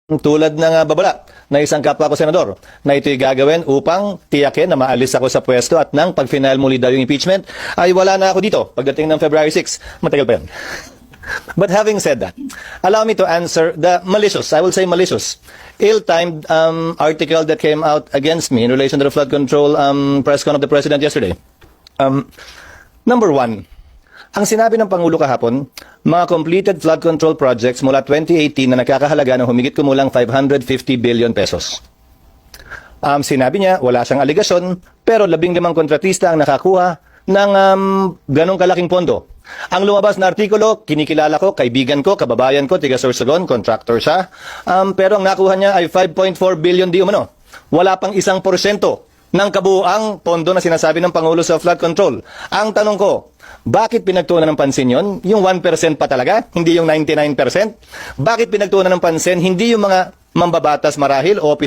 tulad ng babala na isang kapwa ko senador na ito'y gagawin upang tiyakin na maalis ako sa pwesto at nang pag-final muli daw yung impeachment ay wala na ako dito pagdating ng February 6. Matagal pa yan. But having said that, allow me to answer the malicious, I will say malicious, ill-timed article that came out against me in relation to the flood control press con of the President yesterday. Number one, ang sinabi ng Pangulo kahapon, mga completed flood control projects mula 2018 na nakakahalaga ng humigit kumulang 550 billion pesos. Sinabi niya, wala siyang aligasyon, pero 15 kontratista ang nakakuha ng ganong kalaking pondo. Ang lumabas na artikulo, kinikilala ko, kaibigan ko, kababayan ko, tiga Sorsogon, contractor siya, pero ang nakuha niya ay 5.4 billion di umano. Wala pang 1% ng kabuuang pondo na sinasabi ng Pangulo sa flood control. Ang tanong ko, bakit pinagtuunan ng pansin yon? Yung 1% pa talaga, hindi yung 99%? Bakit pinagtuunan ng pansin, hindi yung mga mambabatas marahil o